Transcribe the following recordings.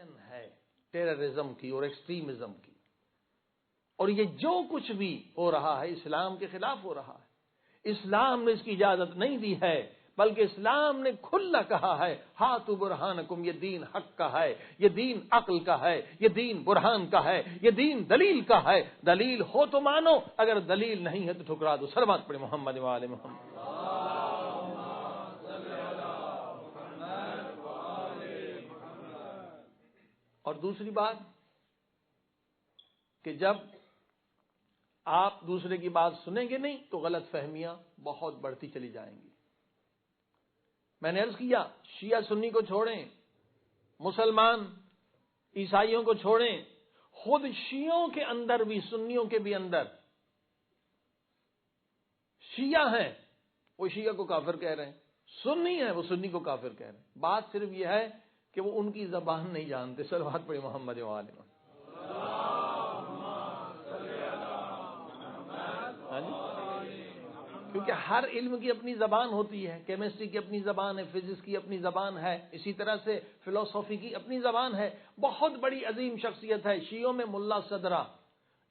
Expression ہے terrorism کی اور ایکسٹریمزم کی، اور یہ جو کچھ بھی ہو رہا ہے اسلام کے خلاف ہو رہا ہے۔ اسلام نے اس کی اجازت نہیں دی ہے، بلکہ اسلام نے کھلا کہا ہے ہاتھو برہانکم، یہ دین حق کا ہے، یہ دین عقل کا ہے، یہ دین برہان کا ہے، یہ دین دلیل کا ہے۔ دلیل ہو تو مانو، اگر دلیل نہیں ہے تو ٹھکرا دو۔ صلوات پڑھیں محمد و آل محمد۔ اور دوسری بات کہ جب آپ دوسرے کی بات سنیں گے نہیں تو غلط فہمیاں بہت بڑھتی چلی جائیں گی۔ میں نے عرض کیا شیعہ سنی کو چھوڑیں، مسلمان عیسائیوں کو چھوڑیں، خود شیعوں کے اندر بھی، سنیوں کے بھی اندر شیعہ ہیں، وہ شیعہ کو کافر کہہ رہے ہیں، سنی ہیں وہ سنی کو کافر کہہ رہے ہیں۔ بات صرف یہ ہے کہ وہ ان کی زبان نہیں جانتے۔ صلوات پڑھیں محمد و آل محمد۔ ہاں جی، کیونکہ ہر علم کی اپنی زبان ہوتی ہے، کیمسٹری کی اپنی زبان ہے، فزکس کی اپنی زبان ہے، اسی طرح سے فلسفی کی اپنی زبان ہے۔ بہت بڑی عظیم شخصیت ہے شیعوں میں ملا صدرہ،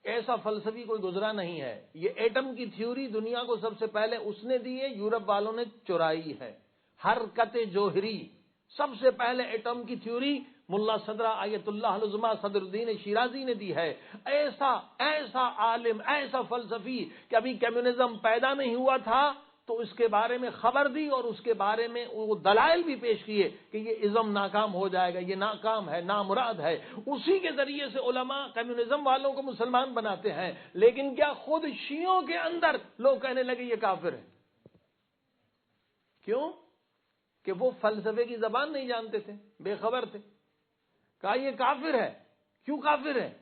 ایسا فلسفی کوئی گزرا نہیں ہے۔ یہ ایٹم کی تھیوری دنیا کو سب سے پہلے اس نے دی ہے، یورپ والوں نے چرائی ہے۔ حرکت جوہری، سب سے پہلے ایٹم کی تھیوری ملا صدرہ آیت اللہ العظمیٰ صدر الدین شیرازی نے دی ہے۔ ایسا عالم، ایسا فلسفی کہ ابھی کمیونزم پیدا نہیں ہوا تھا تو اس کے بارے میں خبر دی اور اس کے بارے میں وہ دلائل بھی پیش کیے کہ یہ ازم ناکام ہو جائے گا، یہ ناکام ہے، نامراد ہے۔ اسی کے ذریعے سے علماء کمیونزم والوں کو مسلمان بناتے ہیں، لیکن کیا خود شیعوں کے اندر لوگ کہنے لگے یہ کافر ہے؟ کیوں؟ کہ وہ فلسفے کی زبان نہیں جانتے تھے، بے خبر تھے۔ کہا یہ کافر ہے۔ کیوں کافر ہے؟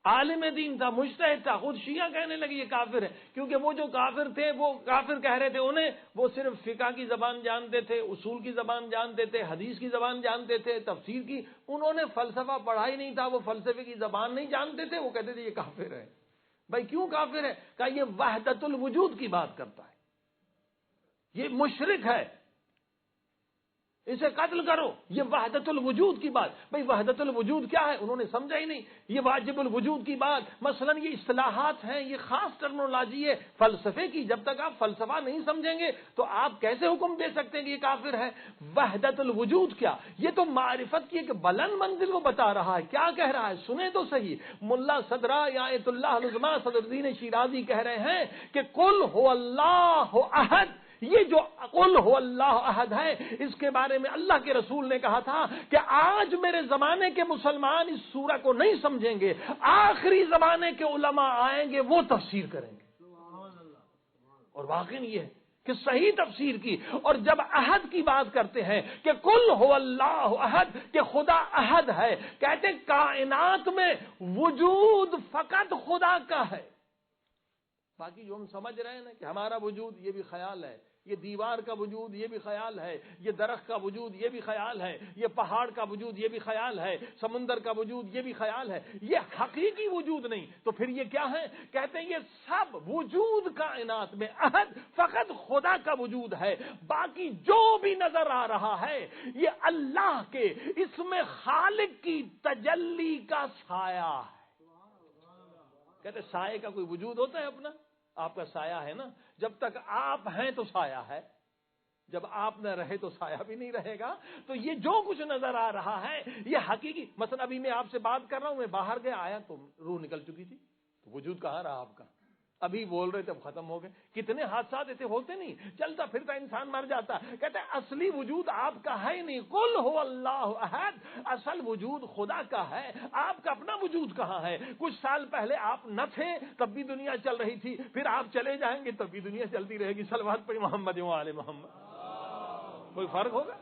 عالم دین تھا، مجتہد تھا، خود شیعہ کہنے لگے یہ کافر ہے، کیونکہ وہ جو کافر تھے وہ کافر کہہ رہے تھے انہیں، وہ صرف فقہ کی زبان جانتے تھے، اصول کی زبان جانتے تھے، حدیث کی زبان جانتے تھے، تفسیر کی، انہوں نے فلسفہ پڑھا ہی نہیں تھا، وہ فلسفے کی زبان نہیں جانتے تھے، وہ کہتے تھے یہ کافر ہے۔ بھائی کیوں کافر ہے؟ کہا یہ وحدت الوجود کی بات کرتا ہے، یہ مشرک ہے، اسے قتل کرو، یہ وحدت الوجود کی بات۔ بھئی وحدت الوجود کیا ہے؟ انہوں نے سمجھا ہی نہیں۔ یہ واجب الوجود کی بات، مثلا یہ اصطلاحات ہیں، یہ خاص ٹرمنالوجی ہے فلسفے کی، جب تک آپ فلسفہ نہیں سمجھیں گے تو آپ کیسے حکم دے سکتے ہیں کہ یہ کافر ہے؟ وحدت الوجود کیا؟ یہ تو معرفت کی ایک بلند منزل وہ بتا رہا ہے۔ کیا کہہ رہا ہے؟ سنیں تو صحیح۔ ملا صدرہ یا آیت اللہ العظمیٰ صدر الدین شیرازی کہہ رہے ہیں کہ قل هو اللہ احد، یہ جو قل هو اللہ احد ہے، اس کے بارے میں اللہ کے رسول نے کہا تھا کہ آج میرے زمانے کے مسلمان اس سورہ کو نہیں سمجھیں گے، آخری زمانے کے علماء آئیں گے وہ تفسیر کریں گے۔ اور واقعی یہ ہے کہ صحیح تفسیر کی۔ اور جب احد کی بات کرتے ہیں کہ قل هو اللہ احد، کہ خدا احد ہے، کہتے ہیں کائنات میں وجود فقط خدا کا ہے، باقی جو ہم سمجھ رہے ہیں نا کہ ہمارا وجود یہ بھی خیال ہے، یہ دیوار کا وجود یہ بھی خیال ہے، یہ درخت کا وجود یہ بھی خیال ہے، یہ پہاڑ کا وجود یہ بھی خیال ہے، سمندر کا وجود یہ بھی خیال ہے، یہ حقیقی وجود نہیں تو پھر یہ کیا ہے؟ کہتے ہیں یہ سب وجود کائنات میں احد فقط خدا کا وجود ہے، باقی جو بھی نظر آ رہا ہے یہ اللہ کے اس میں خالق کی تجلی کا سایہ ہے۔ کہتے ہیں سائے کا کوئی وجود ہوتا ہے اپنا؟ آپ کا سایہ ہے نا، جب تک آپ ہیں تو سایہ ہے، جب آپ نہ رہے تو سایہ بھی نہیں رہے گا۔ تو یہ جو کچھ نظر آ رہا ہے یہ حقیقی، مثلا ابھی میں آپ سے بات کر رہا ہوں، میں باہر گیا آیا تو روح نکل چکی تھی، تو وجود کہاں رہا آپ کا؟ ابھی بول رہے تھے اب ختم ہو گئے۔ کتنے حادثات ایسے ہوتے نہیں، چلتا پھرتا انسان مر جاتا۔ کہتے ہیں اصلی وجود آپ کا ہے ہی نہیں، قل هو اللہ احد، اصل وجود خدا کا ہے، آپ کا اپنا وجود کہاں ہے؟ کچھ سال پہلے آپ نہ تھے تب بھی دنیا چل رہی تھی، پھر آپ چلے جائیں گے تب بھی دنیا چلتی رہے گی۔ صلوات پڑھی محمد و آل محمد۔ کوئی فرق ہوگا؟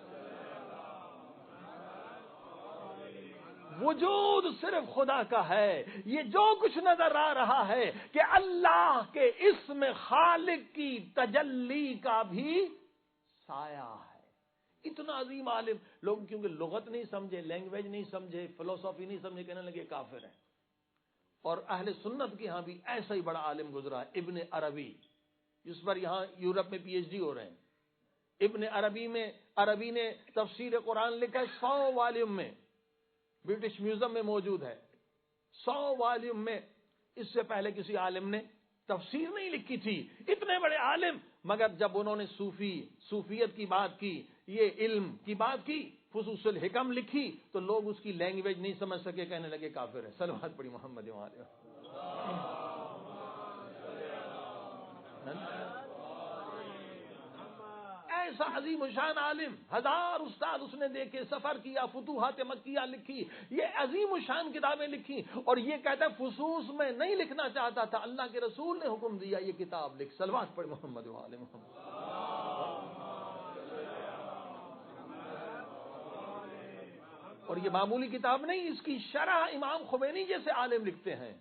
وجود صرف خدا کا ہے۔ یہ جو کچھ نظر آ رہا ہے کہ اللہ کے اسم خالق کی تجلی کا بھی سایہ ہے۔ اتنا عظیم عالم، لوگ کیونکہ لغت نہیں سمجھے، لینگویج نہیں سمجھے، فلسفی نہیں سمجھے، کہنے لگے کافر ہے۔ اور اہل سنت کے ہاں بھی ایسا ہی بڑا عالم گزرا ہے ابن عربی، جس پر یہاں یورپ میں پی ایچ ڈی ہو رہے ہیں۔ ابن عربی نے تفسیر قرآن لکھا ہے 100 والیوم میں، برٹش میوزیم میں موجود ہے، 100 والیوم میں. اس سے پہلے کسی عالم نے تفسیر نہیں لکھی تھی، اتنے بڑے عالم، مگر جب انہوں نے صوفیت کی بات کی، یہ علم کی بات کی، فصوص الحکم لکھی، تو لوگ اس کی لینگویج نہیں سمجھ سکے، کہنے لگے کافر ہے. صلوات پڑھی محمد وعلیہ. ایسا عظیم شان عالم، 1000 استاد اس نے دیکھے، سفر کیا، فتوحات مکیہ لکھی، یہ عظیم شان کتابیں لکھی، اور یہ کہتا ہے فصوص میں نہیں لکھنا چاہتا تھا، اللہ کے رسول نے حکم دیا یہ کتاب لکھ. صلوات پڑھ محمد وعلى محمد. اور یہ معمولی کتاب نہیں، اس کی شرح امام خمینی جیسے عالم لکھتے ہیں.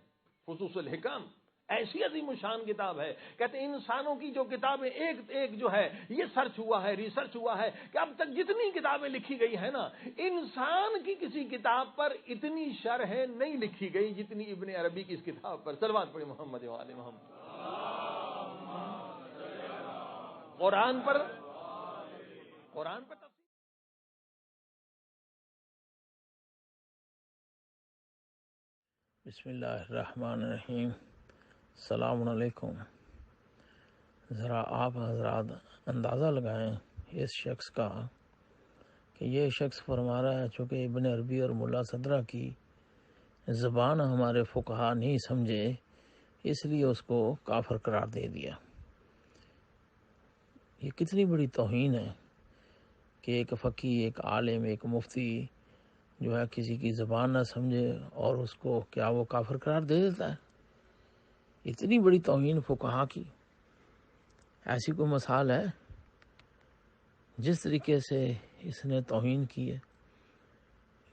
فصوص الحکم ایسی عظیم شان کتاب ہے. کہتے ہیں انسانوں کی جو کتابیں ایک جو ہے، یہ سرچ ہوا ہے، ریسرچ ہوا ہے کہ اب تک جتنی کتابیں لکھی گئی ہیں نا، انسان کی کسی کتاب پر اتنی شرح نہیں لکھی گئی جتنی ابن عربی کی اس کتاب پر. صلوات پڑھی محمد وعلى محمد. قرآن پر تفسیر. بسم اللہ الرحمن الرحیم. السلام علیکم. ذرا آپ حضرات اندازہ لگائیں اس شخص کا کہ یہ شخص فرما رہا ہے چونکہ ابن عربی اور ملا صدرہ کی زبان ہمارے فقہا نہیں سمجھے، اس لیے اس کو کافر قرار دے دیا. یہ کتنی بڑی توہین ہے کہ ایک فقی، ایک عالم، ایک مفتی جو ہے کسی کی زبان نہ سمجھے اور اس کو کیا وہ کافر قرار دے دیتا ہے. اتنی بڑی توہین فقہا کی ایسی کوئی مثال ہے؟ جس طریقے سے اس نے توہین کی ہے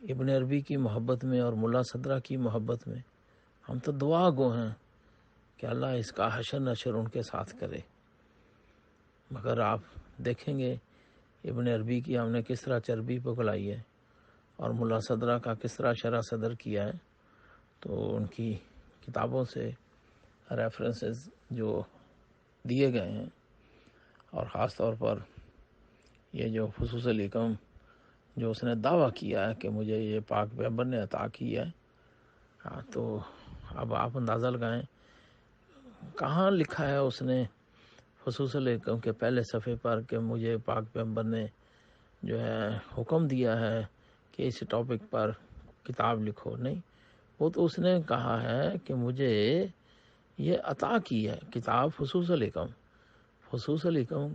ابن عربی کی محبت میں اور ملا صدرہ کی محبت میں، ہم تو دعا گو ہیں کہ اللہ اس کا حشر نشر ان کے ساتھ کرے. مگر آپ دیکھیں گے ابن عربی کی ہم نے کس طرح چربی پگلائی ہے اور ملا صدرہ کا کس طرح شرح صدر کیا ہے. تو ان کی کتابوں سے ریفرنسز جو دیے گئے ہیں، اور خاص طور پر یہ جو فصوص الحکم جو اس نے دعویٰ کیا ہے کہ مجھے یہ پاک پیغمبر نے عطا کی ہے، تو اب آپ اندازہ لگائیں کہاں لکھا ہے اس نے فصوص الحکم کے پہلے صفحے پر کہ مجھے پاک پیغمبر نے جو ہے حکم دیا ہے کہ اس ٹاپک پر کتاب لکھو. نہیں، وہ تو اس نے کہا ہے کہ مجھے یہ عطا کی ہے کتاب فصوص الحکم. فصوص الحکم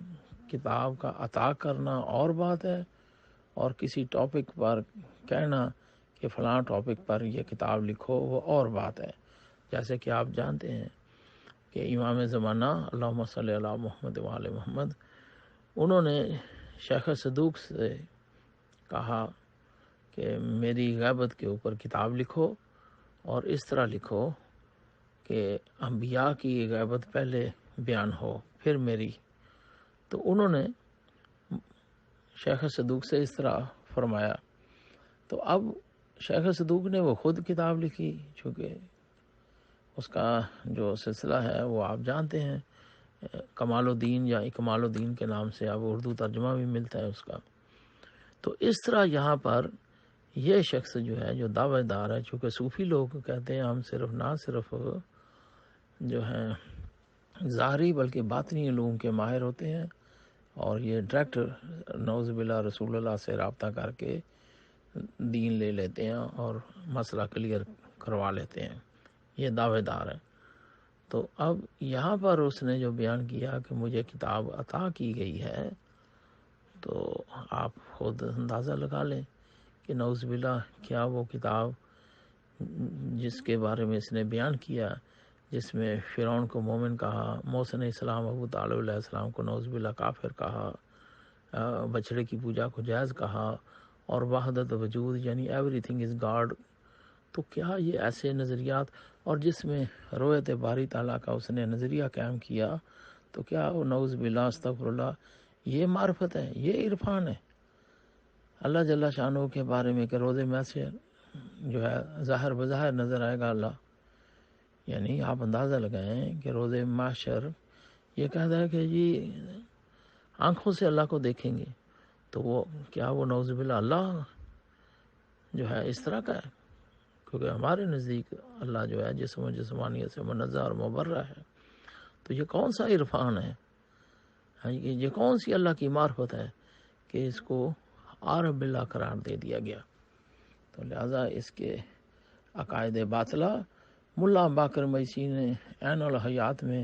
کتاب کا عطا کرنا اور بات ہے، اور کسی ٹاپک پر کہنا کہ فلاں ٹاپک پر یہ کتاب لکھو وہ اور بات ہے. جیسے کہ آپ جانتے ہیں کہ امام زمانہ اللہم صلی علی محمد وعلی محمد، انہوں نے شیخ صدوق سے کہا کہ میری غیبت کے اوپر کتاب لکھو، اور اس طرح لکھو کہ انبیاء کی غیبت پہلے بیان ہو پھر میری. تو انہوں نے شیخ صدوق سے اس طرح فرمایا. تو اب شیخ صدوق نے وہ خود کتاب لکھی، چونکہ اس کا جو سلسلہ ہے وہ آپ جانتے ہیں، کمال الدین یا اکمال الدین کے نام سے اب اردو ترجمہ بھی ملتا ہے اس کا. تو اس طرح یہاں پر یہ شخص جو ہے جو دعوے دار ہے، چونکہ صوفی لوگ کہتے ہیں ہم صرف نہ صرف جو ہے ظاہری بلکہ باطنی علوم کے ماہر ہوتے ہیں، اور یہ ڈائریکٹ نعوذ باللہ رسول اللہ سے رابطہ کر کے دین لے لیتے ہیں اور مسئلہ کلیئر کروا لیتے ہیں، یہ دعوے دار ہے. تو اب یہاں پر اس نے جو بیان کیا کہ مجھے کتاب عطا کی گئی ہے، تو آپ خود اندازہ لگا لیں کہ نعوذ باللہ کیا وہ کتاب جس کے بارے میں اس نے بیان کیا، جس میں فرعون کو مومن کہا، موسیٰ علیہ السلام، ابو طالب علیہ السلام کو نعوذ باللہ کافر کہا، بچڑے کی پوجا کو جائز کہا، اور وحدت وجود یعنی ایوری تھنگ از گاڈ. تو کیا یہ ایسے نظریات، اور جس میں رویت باری تعالیٰ کا اس نے نظریہ قائم کیا، تو کیا وہ نعوذ باللہ استغفر اللہ یہ معرفت ہے، یہ عرفان ہے اللہ جل شانہ کے بارے میں کہ روز محشر جو ہے ظاہر بظاہر نظر آئے گا اللہ؟ یعنی آپ اندازہ لگائیں کہ روز محشر یہ کہتا ہے کہ جی آنکھوں سے اللہ کو دیکھیں گے. تو وہ کیا وہ نعوذ باللہ اللہ جو ہے اس طرح کا ہے، کیونکہ ہمارے نزدیک اللہ جو ہے جسم و جسمانیت سے منزہ اور مبرہ ہے۔ تو یہ کون سا عرفان ہے، یہ کون سی اللہ کی معرفت ہے کہ اس کو عارف باللہ قرار دے دیا گیا؟ تو لہذا اس کے عقائد باطلہ ملا باقر میسی نے عین الحیات میں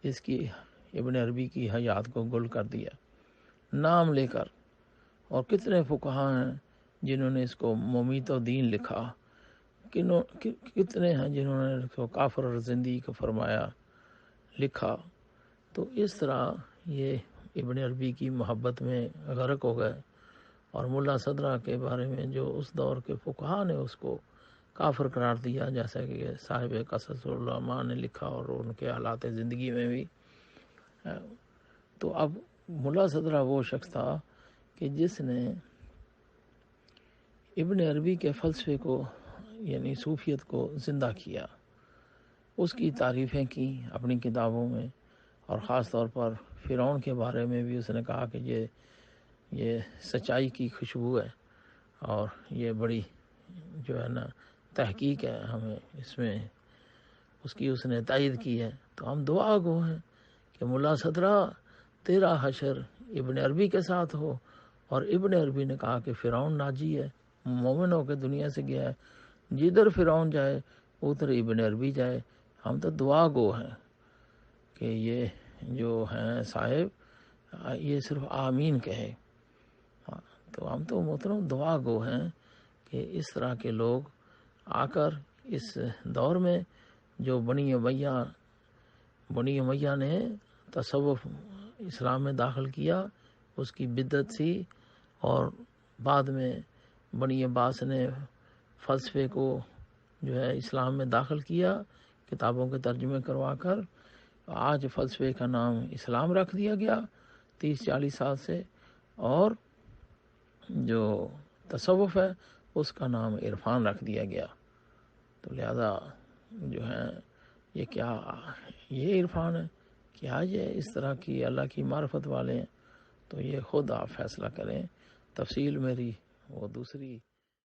اس کی ابن عربی کی حیات کو گل کر دیا نام لے کر، اور کتنے فقہا ہیں جنہوں نے اس کو ممیت الدین لکھا، کتنے ہیں جنہوں نے اس کو کافر اور زندیق فرمایا لکھا۔ تو اس طرح یہ ابن عربی کی محبت میں غرق ہو گئے، اور ملا صدرہ کے بارے میں جو اس دور کے فقہا نے اس کو کافر قرار دیا، جیسا کہ صاحب قصص العلماء نے لکھا اور ان کے حالات زندگی میں بھی۔ تو اب ملا صدرہ وہ شخص تھا کہ جس نے ابن عربی کے فلسفے کو یعنی صوفیت کو زندہ کیا، اس کی تعریفیں کی اپنی کتابوں میں، اور خاص طور پر فرعون کے بارے میں بھی اس نے کہا کہ یہ سچائی کی خوشبو ہے، اور یہ بڑی جو ہے نا تحقیق ہے، ہمیں اس میں اس کی اس نے تائید کی ہے۔ تو ہم دعا گو ہیں کہ ملا صدرہ تیرا حشر ابن عربی کے ساتھ ہو، اور ابن عربی نے کہا کہ فرعون ناجی ہے، مومن ہو کے دنیا سے گیا ہے، جدھر فرعون جائے ادھر ابن عربی جائے۔ ہم تو دعا گو ہیں کہ یہ جو ہیں صاحب یہ صرف آمین کہے۔ تو ہم تو محترم دعا گو ہیں کہ اس طرح کے لوگ آ کر اس دور میں جو بنی امیہ نے تصوف اسلام میں داخل کیا، اس کی بدعت تھی، اور بعد میں بنی عباس نے فلسفے کو جو ہے اسلام میں داخل کیا، کتابوں کے ترجمے کروا کر۔ آج فلسفے کا نام اسلام رکھ دیا گیا 30-40 سال سے، اور جو تصوف ہے اس کا نام عرفان رکھ دیا گیا۔ تو لہذا جو ہے یہ کیا یہ عرفان ہے، کیا یہ اس طرح کی اللہ کی معرفت والے ہیں؟ تو یہ خود آپ فیصلہ کریں، تفصیل میری وہ دوسری